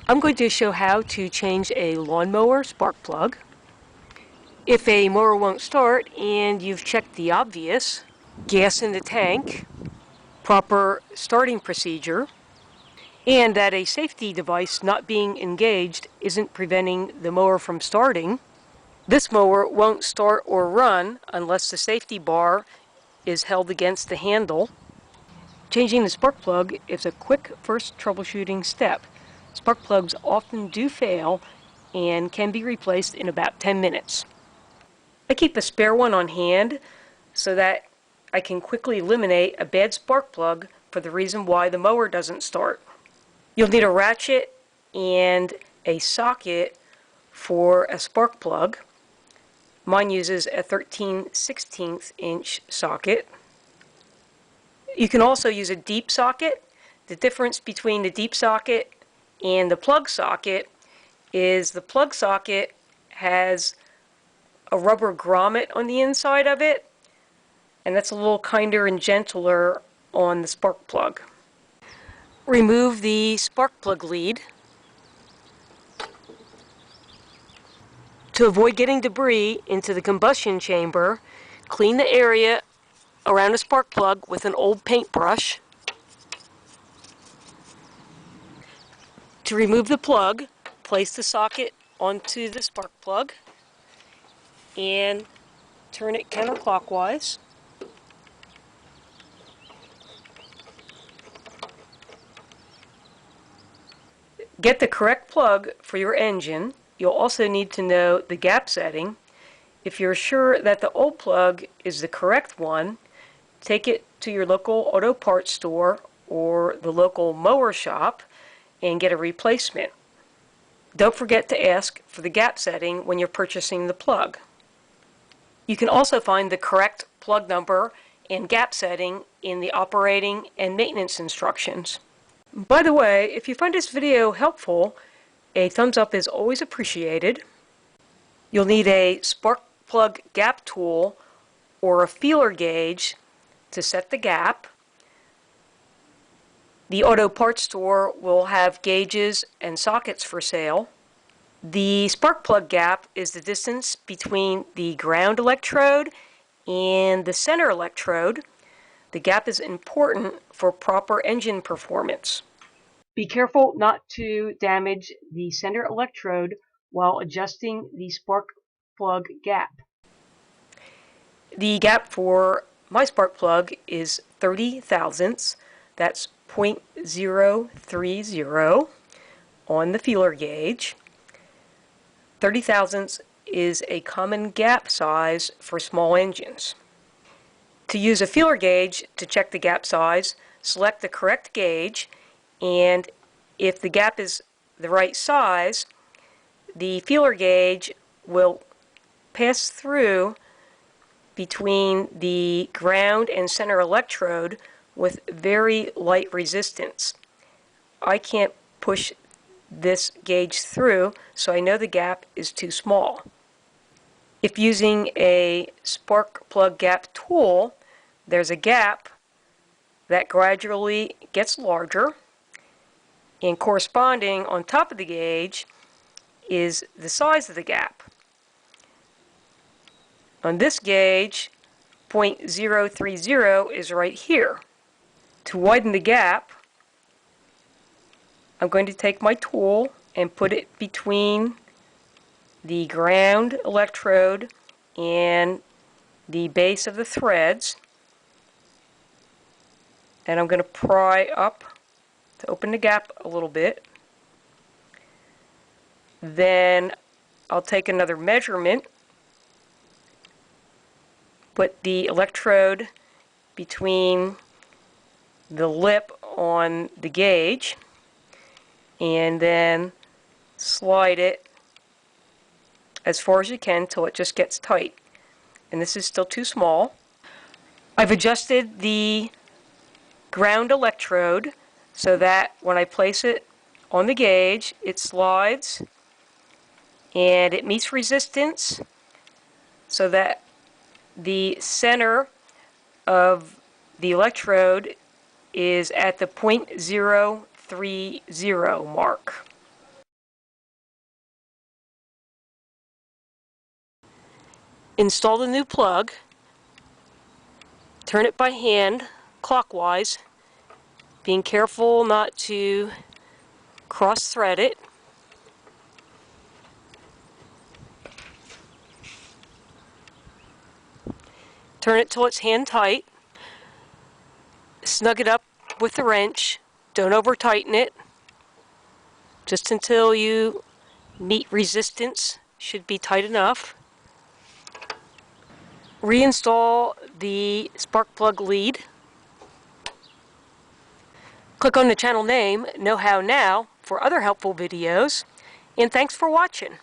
I'm going to show how to change a lawnmower spark plug. If a mower won't start and you've checked the obvious, gas in the tank, proper starting procedure, and that a safety device not being engaged isn't preventing the mower from starting, this mower won't start or run unless the safety bar is held against the handle. Changing the spark plug is a quick first troubleshooting step. Spark plugs often do fail and can be replaced in about 10 minutes. I keep a spare one on hand so that I can quickly eliminate a bad spark plug for the reason why the mower doesn't start. You'll need a ratchet and a socket for a spark plug. Mine uses a 13/16 inch socket. You can also use a deep socket. The difference between the deep socket and the plug socket is the plug socket has a rubber grommet on the inside of it, and that's a little kinder and gentler on the spark plug. Remove the spark plug lead. To avoid getting debris into the combustion chamber, clean the area around the spark plug with an old paintbrush. To remove the plug, place the socket onto the spark plug and turn it counterclockwise. Get the correct plug for your engine. You'll also need to know the gap setting. If you're sure that the old plug is the correct one, take it to your local auto parts store or the local mower shop and get a replacement. Don't forget to ask for the gap setting when you're purchasing the plug. You can also find the correct plug number and gap setting in the operating and maintenance instructions. By the way, if you find this video helpful, a thumbs up is always appreciated. You'll need a spark plug gap tool or a feeler gauge to set the gap. The auto parts store will have gauges and sockets for sale. The spark plug gap is the distance between the ground electrode and the center electrode. The gap is important for proper engine performance. Be careful not to damage the center electrode while adjusting the spark plug gap. The gap for my spark plug is 30 thousandths. That's 0.030 on the feeler gauge. 30 thousandths is a common gap size for small engines. To use a feeler gauge to check the gap size, select the correct gauge, and if the gap is the right size, the feeler gauge will pass through between the ground and center electrode with very light resistance. I can't push this gauge through, so I know the gap is too small. If using a spark plug gap tool, there's a gap that gradually gets larger, and corresponding on top of the gauge is the size of the gap. On this gauge, 0.030 is right here. To widen the gap, I'm going to take my tool and put it between the ground electrode and the base of the threads, and I'm going to pry up to open the gap a little bit. Then I'll take another measurement, put the electrode between the lip on the gauge, and then slide it as far as you can till it just gets tight. And this is still too small. I've adjusted the ground electrode so that when I place it on the gauge, it slides and it meets resistance so that the center of the electrode is at the 0.030 mark. Install the new plug. Turn it by hand, clockwise, being careful not to cross-thread it. Turn it till it's hand tight. Snug it up with the wrench. Don't over tighten it. Just until you meet resistance, should be tight enough. Reinstall the spark plug lead. Click on the channel name, Know How Now, for other helpful videos. And thanks for watching.